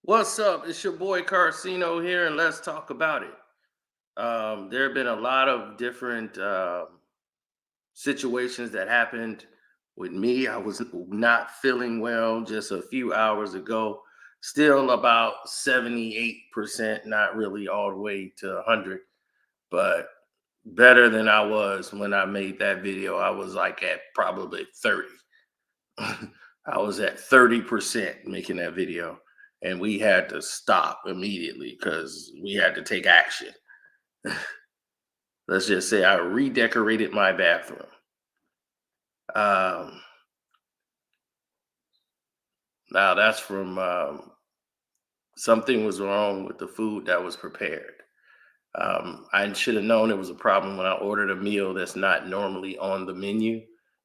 What's up? It's your boy Karceno here, and let's talk about it. There have been a lot of different situations that happened with me. I was not feeling well just a few hours ago. Still about 78%, not really all the way to 100, but better than I was when I made that video. I was like at probably 30. I was at 30% making that video, and we had to stop immediately because we had to take action. Let's just say I redecorated my bathroom. Um, Now that's from something was wrong with the food that was prepared. I should have known it was a problem when I ordered a meal that's not normally on the menu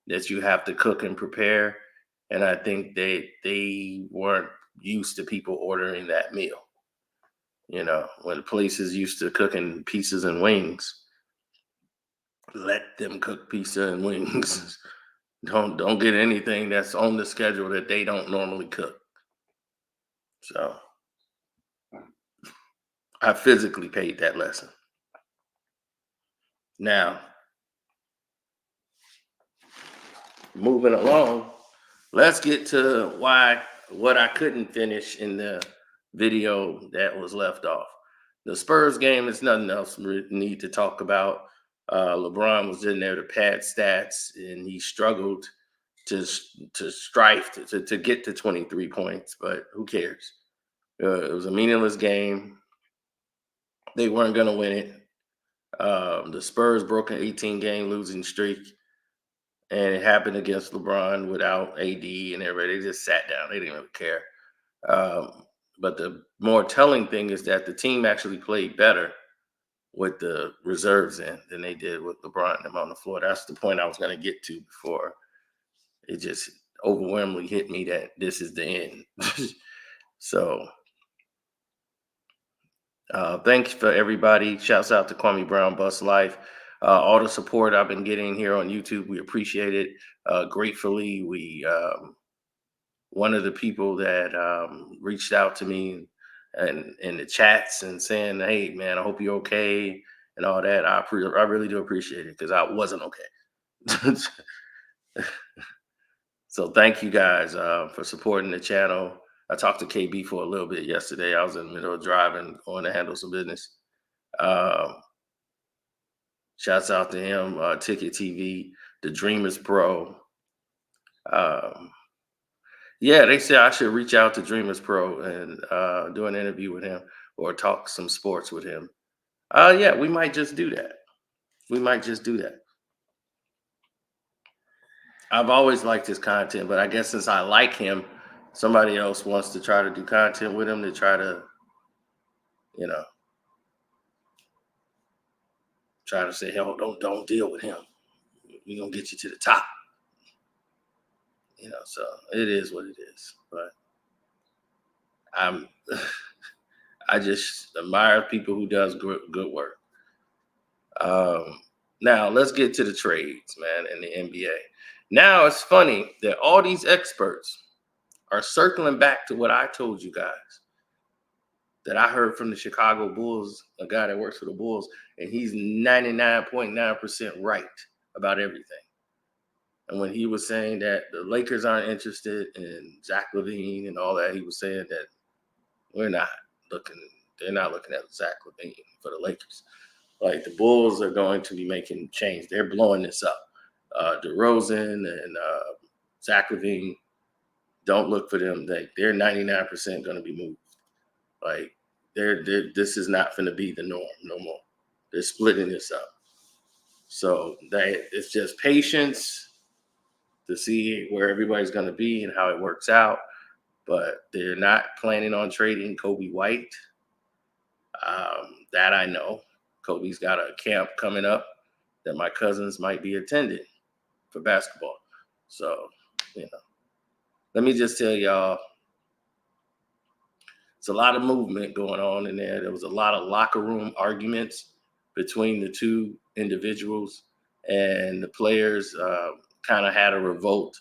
that you have to cook and prepare, and I think they weren't used to people ordering that meal. When places used to cooking pizzas and wings, let them cook pizza and wings. Don't get anything that's on the schedule that they don't normally cook. So I physically paid that lesson. Now, moving along, let's get to why what I couldn't finish in the video that was left off. The Spurs game is nothing else we need to talk about. LeBron was in there to pad stats, and he struggled to to strive to get to 23 points. But who cares? It was a meaningless game. They weren't going to win it. The Spurs broke an 18-game losing streak, and it happened against LeBron without AD and everybody. They just sat down. They didn't really care. Um, but the more telling thing is that the team actually played better with the reserves in than they did with LeBron and them on the floor. That's the point I was going to get to before it just overwhelmingly hit me that this is the end. So thanks for everybody. Shouts out to Kwame Brown, Bus Life. All the support I've been getting here on YouTube, we appreciate it gratefully. We One of the people that reached out to me and in the chats and saying, "Hey, man, I hope you're okay," and all that. I really do appreciate it because I wasn't okay. So thank you guys for supporting the channel. I talked to KB for a little bit yesterday. I was in the middle of driving, going to handle some business. Um, Shouts out to him, Ticket TV, the Dreamers Pro. Um, yeah, they said I should reach out to Dreamers Pro and do an interview with him or talk some sports with him. Yeah, we might just do that. We might just do that. I've always liked his content, but I guess since I like him, somebody else wants to try to do content with him to try to, you know, try to say, "Hell, don't deal with him. We're gonna get you to the top." So it is what it is. But I'm, I just admire people who does good work. Now let's get to the trades, man, in the NBA. Now it's funny that all these experts are circling back to what I told you guys that I heard from the Chicago Bulls, a guy that works for the Bulls, and he's 99.9% right about everything. And when he was saying that the Lakers aren't interested in Zach LaVine and all that, he was saying that we're not looking, they're not looking at Zach LaVine for the Lakers. Like the Bulls are going to be making change. They're blowing this up. DeRozan and Zach LaVine, don't look for them. They're 99% going to be moved. Like this is not going to be the norm no more. They're splitting this up. So it's just patience to see where everybody's going to be and how it works out. But they're not planning on trading Kobe White. That I know. Kobe's got a camp coming up that my cousins might be attending for basketball. So, let me just tell y'all, it's a lot of movement going on in there. There was a lot of locker room arguments between the two individuals, and the players kind of had a revolt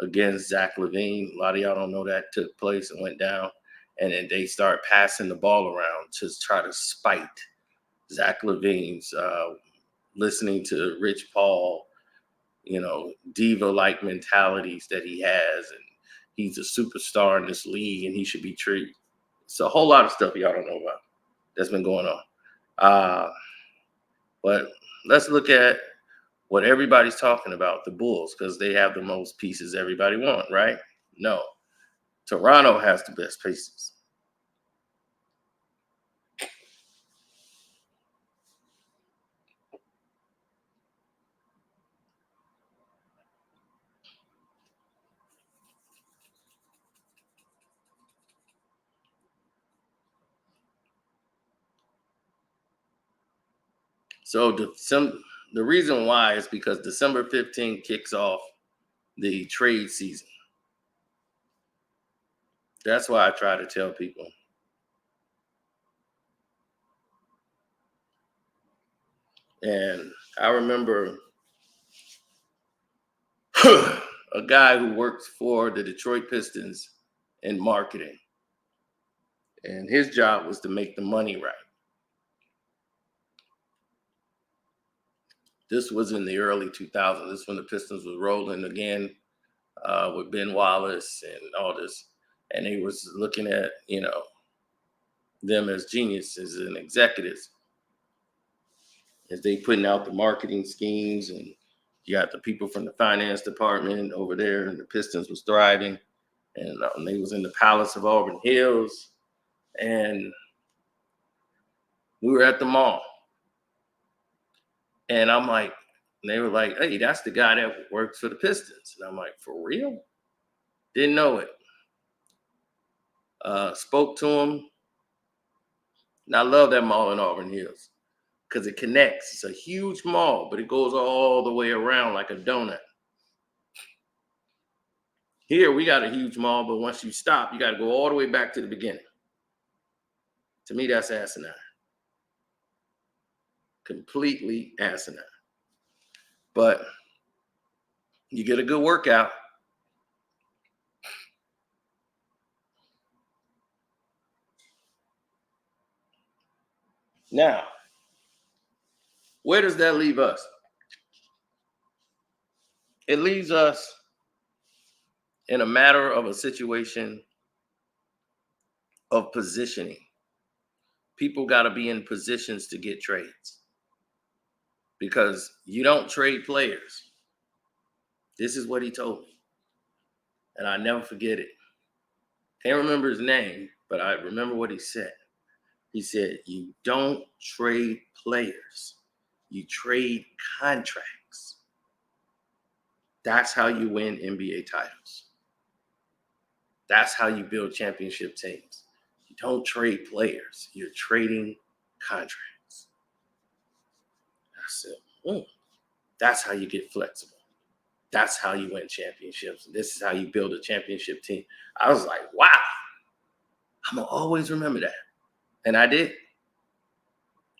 against Zach LaVine. A lot of y'all don't know that took place and went down. and then they start passing the ball around to try to spite Zach Levine's listening to Rich Paul, diva-like mentalities that he has, and he's a superstar in this league, and he should be treated. It's a whole lot of stuff y'all don't know about that's been going on. But let's look at what everybody's talking about, the Bulls, because they have the most pieces everybody want, right? No. Toronto has the best pieces. So the reason why is because December 15th kicks off the trade season. That's why I try to tell people. And I remember a guy who works for the Detroit Pistons in marketing. And his job was to make the money right. This was in the early 2000s. This is when the Pistons was rolling again with Ben Wallace and all this. And they was looking at, them as geniuses and executives as they putting out the marketing schemes. And you got the people from the finance department over there, and the Pistons was thriving. And they was in the Palace of Auburn Hills. And we were at the mall. And I'm like, and they were like, hey, that's the guy that works for the Pistons. And I'm like, for real? Didn't know it. Spoke to him. And I love that mall in Auburn Hills because it connects. It's a huge mall, but it goes all the way around like a donut. Here, we got a huge mall, but once you stop, you got to go all the way back to the beginning. To me, that's asinine. Completely asinine. But you get a good workout. Now, where does that leave us? It leaves us in a matter of a situation of positioning. People got to be in positions to get trades because you don't trade players. This is what he told me, and I never forget it. Can't remember his name, but I remember what he said. He said, you don't trade players. You trade contracts. That's how you win NBA titles. That's how you build championship teams. You don't trade players. You're trading contracts. I said, that's how you get flexible. That's how you win championships. This is how you build a championship team. I was like, wow, I'm going to always remember that. And I did.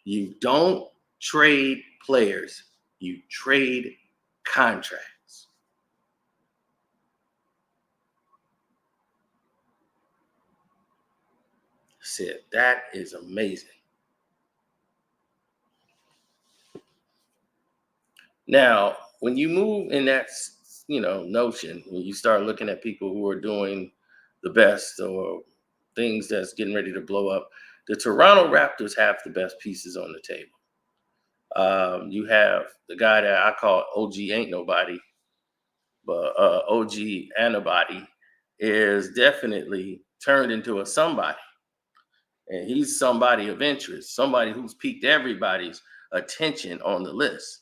You don't trade players. You trade contracts. I said, that is amazing. Now, when you move in that, notion, when you start looking at people who are doing the best or things that's getting ready to blow up, the Toronto Raptors have the best pieces on the table. You have the guy that I call OG Ain't Nobody, but OG Antibody is definitely turned into a somebody. And he's somebody of interest, somebody who's piqued everybody's attention on the list.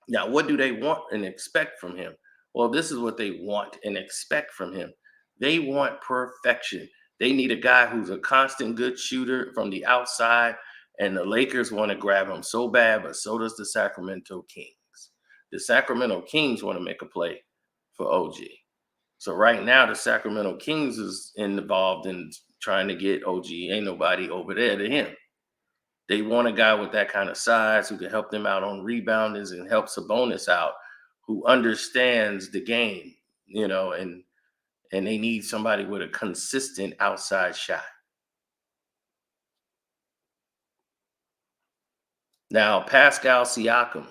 Now, what do they want and expect from him? Well, this is what they want and expect from him. They want perfection. They need a guy who's a constant good shooter from the outside, and the Lakers want to grab him so bad, but so does the Sacramento Kings. The Sacramento Kings want to make a play for OG. So right now, the Sacramento Kings is involved in trying to get OG Ain't Nobody over there to him. They want a guy with that kind of size who can help them out on rebounders and help Sabonis out, who understands the game, and and they need somebody with a consistent outside shot. Now, Pascal Siakam,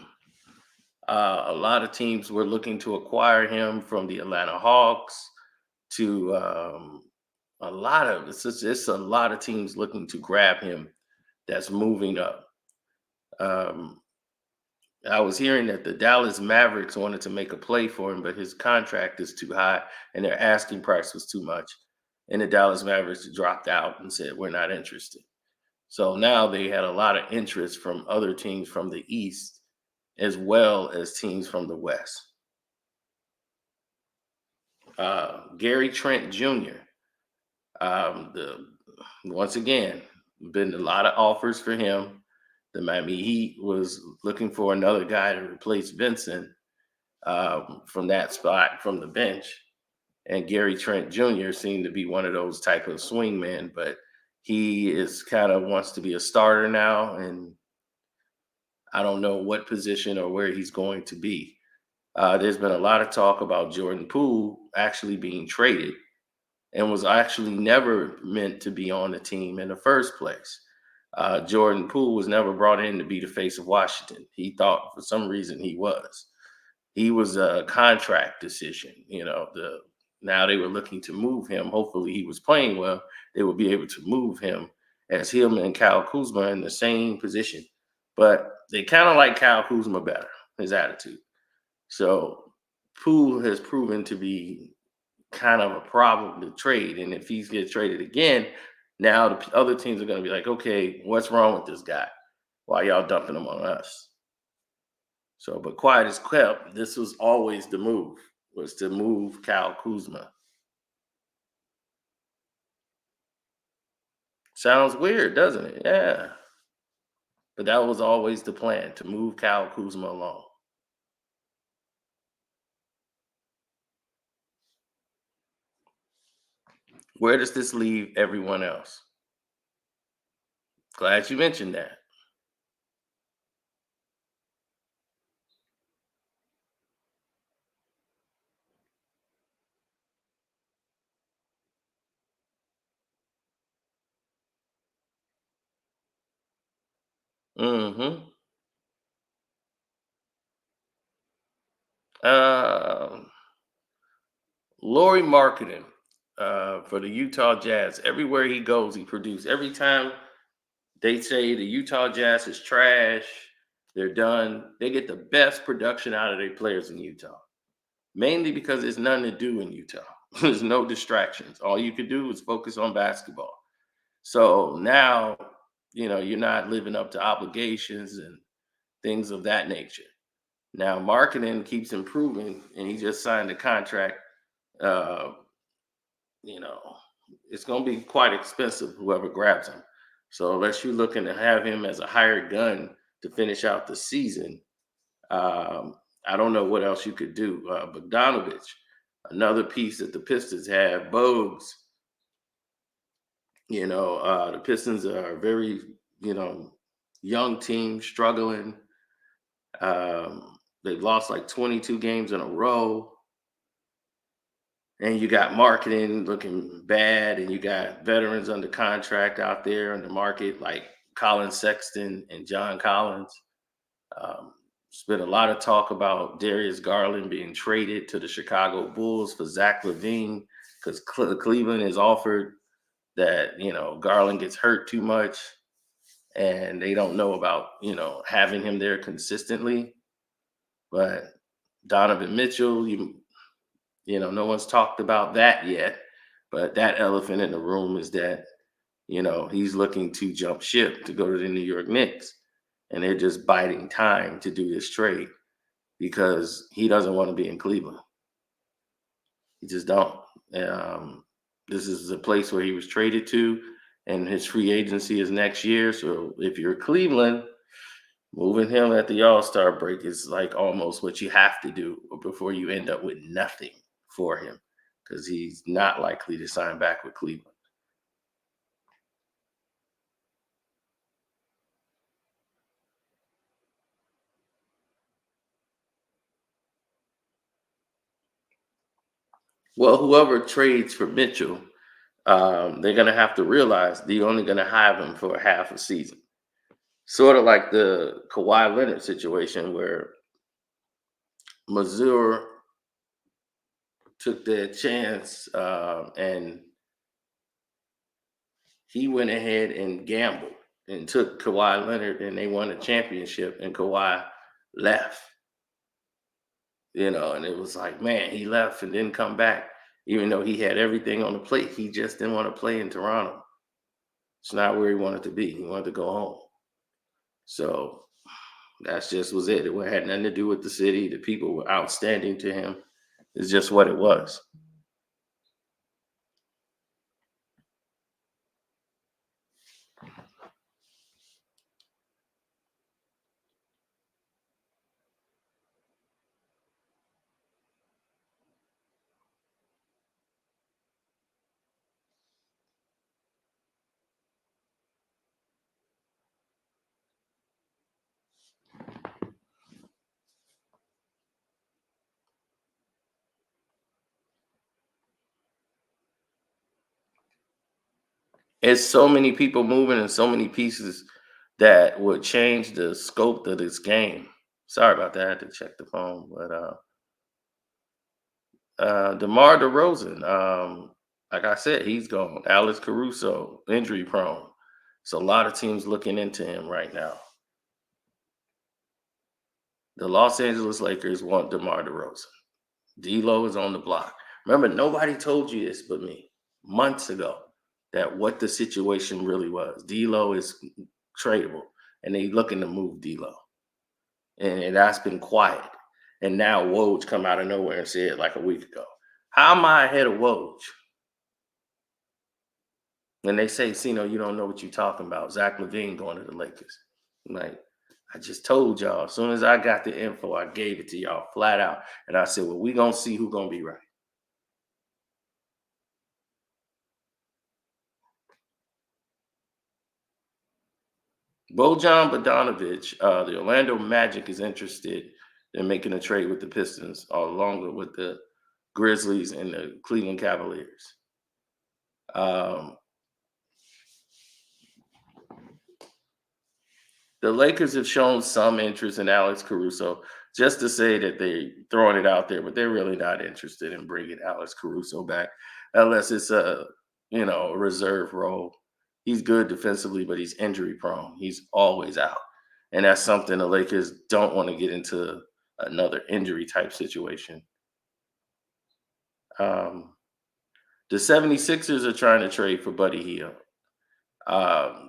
a lot of teams were looking to acquire him, from the Atlanta Hawks to a lot of it's a lot of teams looking to grab him that's moving up. Um, I was hearing that the Dallas Mavericks wanted to make a play for him, but his contract is too high and their asking price was too much. And the Dallas Mavericks dropped out and said, "We're not interested." So now they had a lot of interest from other teams from the East as well as teams from the West. Gary Trent Jr. The Once again, been a lot of offers for him. The Miami Heat was looking for another guy to replace Vincent, from that spot from the bench, and Gary Trent Jr. seemed to be one of those type of swing men, but he is kind of wants to be a starter now, and I don't know what position or where he's going to be. There's been a lot of talk about Jordan Poole actually being traded, and was actually never meant to be on the team in the first place. Jordan Poole was never brought in to be the face of Washington. He thought for some reason he was. He was a contract decision. Now they were looking to move him. Hopefully he was playing well. They would be able to move him, as him and Kyle Kuzma in the same position. But they kind of like Kyle Kuzma better, his attitude. So Poole has proven to be kind of a problem to trade. And if he gets traded again, now the other teams are going to be like, okay, what's wrong with this guy? Why y'all dumping him on us? So, but quiet as kept, this was always the move, was to move Kyle Kuzma. Sounds weird, doesn't it? Yeah. But that was always the plan, to move Kyle Kuzma along. Where does this leave everyone else? Glad you mentioned that. Hmm. Um, Laurie Marketing, for the Utah Jazz. Everywhere he goes, he produces. Every time they say the Utah Jazz is trash, they're done, they get the best production out of their players in Utah. Mainly because there's nothing to do in Utah. There's no distractions. All you could do is focus on basketball. So now, you're not living up to obligations and things of that nature. Now, marketing keeps improving, and he just signed a contract. Uh, you know, it's going to be quite expensive, whoever grabs him. So, unless you're looking to have him as a hired gun to finish out the season, um, I don't know what else you could do. Bogdanovich, another piece that the Pistons have. Bogues, the Pistons are a very, you know, young team struggling. They've lost like 22 games in a row. And you got marketing looking bad, and you got veterans under contract out there in the market like Colin Sexton and John Collins. Um, there's been a lot of talk about Darius Garland being traded to the Chicago Bulls for Zach LaVine, because Cleveland has offered that, Garland gets hurt too much and they don't know about, having him there consistently. But Donovan Mitchell, no one's talked about that yet. But that elephant in the room is that, he's looking to jump ship to go to the New York Knicks. And they're just biding time to do this trade because he doesn't want to be in Cleveland. He just don't. Um, this is a place where he was traded to, and his free agency is next year. So if you're Cleveland, moving him at the All Star break is like almost what you have to do before you end up with nothing for him, because he's not likely to sign back with Cleveland. Well, whoever trades for Mitchell, they're going to have to realize they're only going to have him for half a season. Sort of like the Kawhi Leonard situation where Missouri took their chance and he went ahead and gambled and took Kawhi Leonard and they won a championship and Kawhi left, and it was like, man, he left and didn't come back, even though he had everything on the plate. He just didn't want to play in Toronto. It's not where he wanted to be. He wanted to go home. So that's just was it. It had nothing to do with the city. The people were outstanding to him. It's just what it was. It's so many people moving and so many pieces that would change the scope of this game. Sorry about that. I had to check the phone, but DeMar DeRozan, like I said, he's gone. Alex Caruso, injury prone. So a lot of teams looking into him right now. The Los Angeles Lakers want DeMar DeRozan. D'Lo is on the block. Remember, nobody told you this but me months ago that what the situation really was. D'Lo is tradable, and they looking to move D'Lo, and that's been quiet. And now Woj come out of nowhere and said like a week ago, "How am I ahead of Woj?" And they say, "Sino, you don't know what you're talking about. Zach LaVine going to the Lakers." I'm like, I just told y'all. As soon as I got the info, I gave it to y'all flat out, and I said, "Well, we gonna see who gonna be right." Bojan Bogdanovic, the Orlando Magic is interested in making a trade with the Pistons, along with the Grizzlies and the Cleveland Cavaliers. Um, the Lakers have shown some interest in Alex Caruso, just to say that they're throwing it out there, but they're really not interested in bringing Alex Caruso back unless it's a reserve role. He's good defensively, but he's injury prone. He's always out. And that's something the Lakers don't want to get into another injury type situation. Um, the 76ers are trying to trade for Buddy Hield.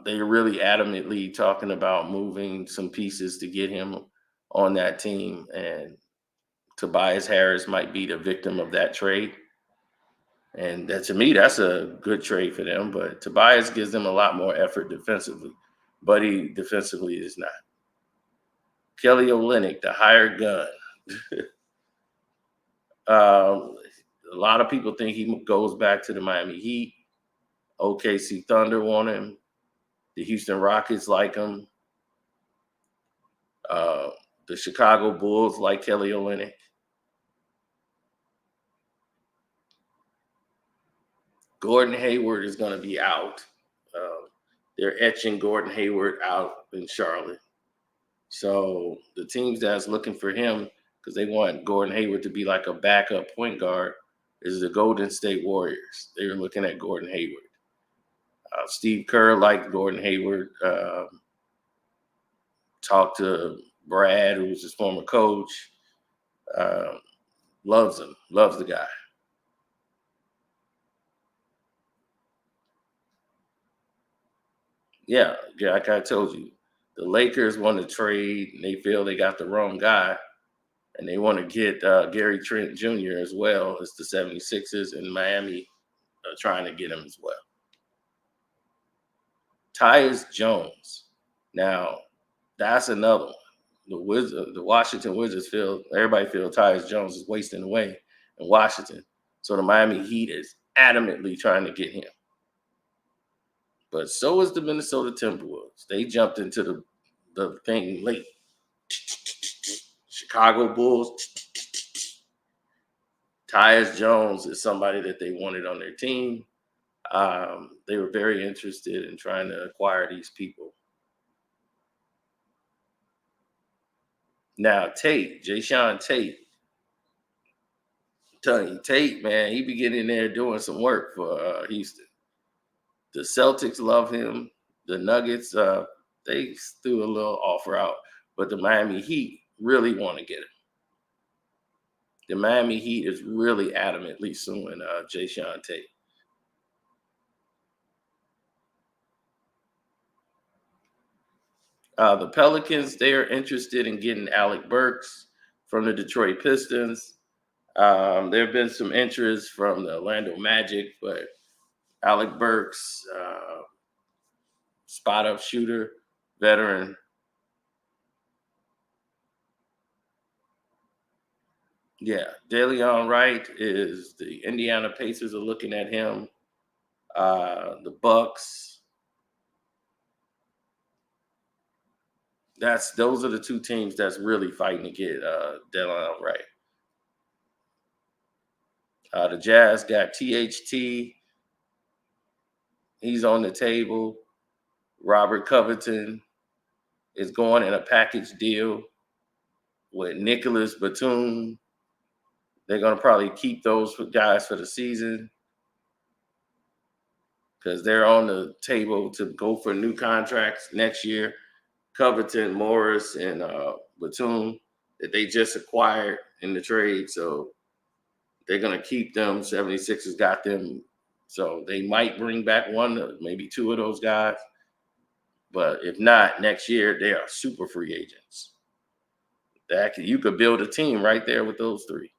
They're really adamantly talking about moving some pieces to get him on that team, and Tobias Harris might be the victim of that trade. And that, to me, that's a good trade for them. But Tobias gives them a lot more effort defensively. Buddy defensively is not. Kelly Olynyk, the hired gun. A lot of people think he goes back to the Miami Heat. OKC Thunder want him. The Houston Rockets like him. Uh, the Chicago Bulls like Kelly Olynyk. Gordon Hayward is going to be out. They're etching Gordon Hayward out in Charlotte. So the teams that's looking for him, because they want Gordon Hayward to be like a backup point guard, is the Golden State Warriors. They were looking at Gordon Hayward. Steve Kerr liked Gordon Hayward. Talked to Brad, who was his former coach. Uh, Loves him. Loves the guy. Yeah, like I told you, the Lakers want to trade. And they feel they got the wrong guy, and they want to get Gary Trent Jr. as well as the 76ers and Miami trying to get him as well. Tyus Jones. Now, that's another one. The Washington Wizards feel everybody feels Tyus Jones is wasting away in Washington. So the Miami Heat is adamantly trying to get him. But so is the Minnesota Timberwolves. They jumped into the thing late. Chicago Bulls. Tyus Jones is somebody that they wanted on their team. They were very interested in trying to acquire these people. Now Tate, Jayshawn Tate, I'm telling you, Tate, man, he be getting in there doing some work for Houston. The Celtics love him. The Nuggets, they threw a little offer out, but the Miami Heat really want to get him. The Miami Heat is really adamantly suing Jayshawn Tate. The Pelicans, they are interested in getting Alec Burks from the Detroit Pistons. There have been some interest from the Orlando Magic, but Alec Burks, spot up shooter, veteran. Yeah, DeLeon Wright is the Indiana Pacers are looking at him. The Bucks. Those are the two teams that's really fighting to get DeLeon Wright. The Jazz got THT. He's on the table. Robert Covington is going in a package deal with Nicholas Batum. They're going to probably keep those guys for the season because they're on the table to go for new contracts next year. Covington, Morris, and Batum that they just acquired in the trade. So they're going to keep them. 76ers got them. So they might bring back one, maybe two of those guys. But if not, next year, they are super free agents. You could build a team right there with those three.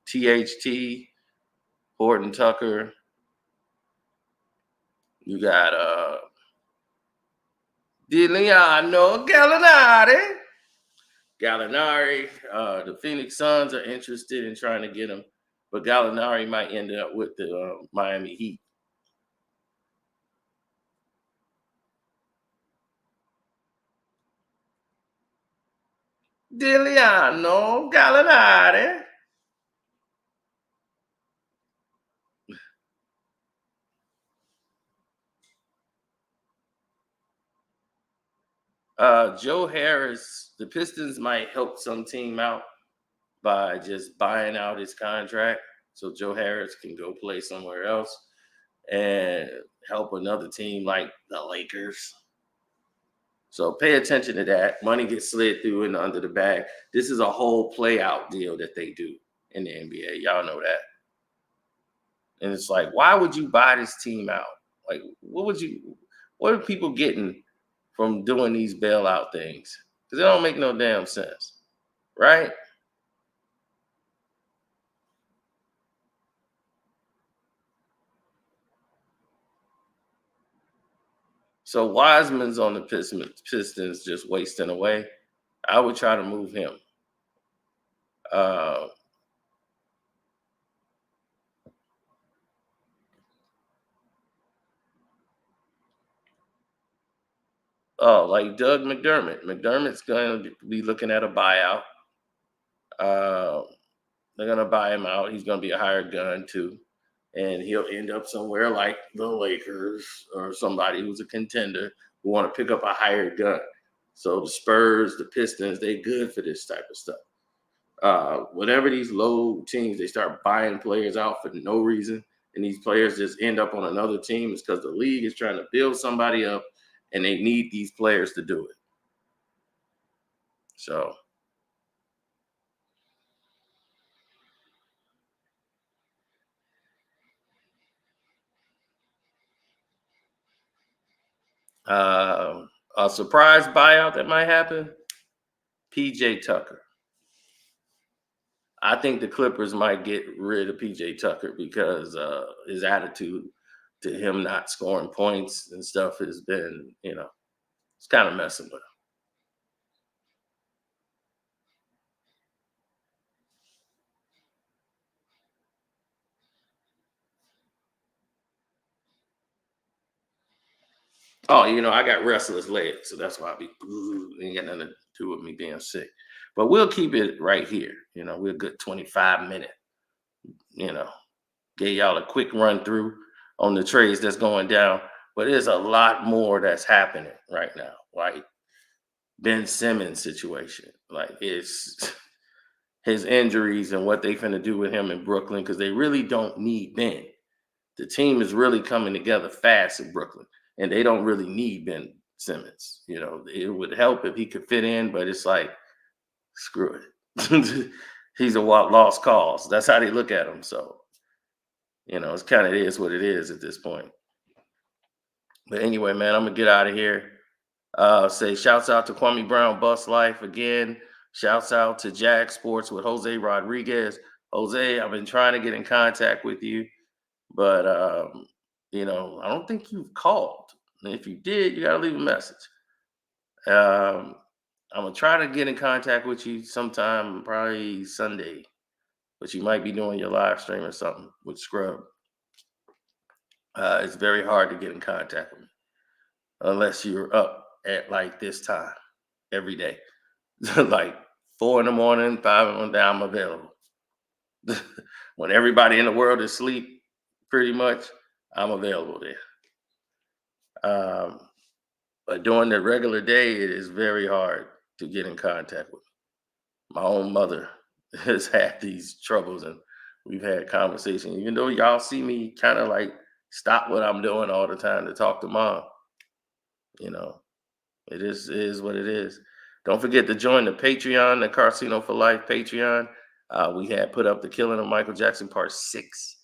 THT, Horton Tucker. You got Diliano Gallinari. The Phoenix Suns are interested in trying to get him, but Gallinari might end up with the Miami Heat. Diliano Gallinari. Joe Harris, the Pistons might help some team out by just buying out his contract so Joe Harris can go play somewhere else and help another team like the Lakers. So pay attention to that. Money gets slid through and under the bag. This is a whole play out deal that they do in the NBA. Y'all know that. And it's like, why would you buy this team out? Like, what are people getting from doing these bailout things? Because it don't make no damn sense, right? So Wiseman's on the Pistons just wasting away. I would try to move him. Uh, like Doug McDermott. McDermott's going to be looking at a buyout. Uh, they're going to buy him out. He's going to be a hired gun too. And he'll end up somewhere like the Lakers or somebody who's a contender who want to pick up a hired gun. So the Spurs, the Pistons, they good for this type of stuff. Whatever these low teams, they start buying players out for no reason, and these players just end up on another team. It's because the league is trying to build somebody up, and they need these players to do it. So, a surprise buyout that might happen. PJ Tucker. I think the Clippers might get rid of PJ Tucker because his attitude to him not scoring points and stuff has been, it's kind of messing with him. Oh, I got restless legs, so that's why I be. Ain't got nothing to do with me being sick. But we'll keep it right here. We're a good 25-minute, you know, gave y'all a quick run through on the trades that's going down. But there's a lot more that's happening right now. Like Ben Simmons situation. Like it's his injuries and what they finna do with him in Brooklyn because they really don't need Ben. The team is really coming together fast in Brooklyn, and they don't really need Ben Simmons. It would help if he could fit in, but it's like, screw it. He's a lost cause. That's how they look at him. So, it's kind of is what it is at this point. But anyway, man, I'm gonna get out of here. Say shouts out to Kwame Brown, Bus Life again. Shouts out to Jag Sports with Jose Rodriguez. Jose, I've been trying to get in contact with you, but I don't think you've called. And if you did, you gotta leave a message. I'm gonna try to get in contact with you sometime, probably Sunday, but you might be doing your live stream or something with Scrub. It's very hard to get in contact with me unless you're up at like this time every day. Like 4 in the morning, 5 in the morning, I'm available. When everybody in the world is asleep, pretty much, I'm available there. But during the regular day, it is very hard to get in contact with me. My own mother has had these troubles, and we've had conversations. Even though y'all see me kind of like stop what I'm doing all the time to talk to mom, you know, it is what it is. Don't forget to join the Patreon, the Karceno for Life Patreon. We had put up the Killing of Michael Jackson Part 6.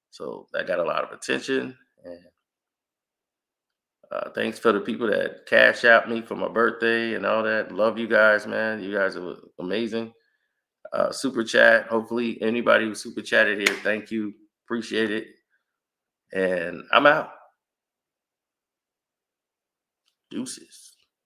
So that got a lot of attention. And thanks for the people that cash out me for my birthday and all that. Love you guys, man. You guys are amazing. Super chat. Hopefully, anybody who super chatted here, thank you. Appreciate it. And I'm out. Deuces.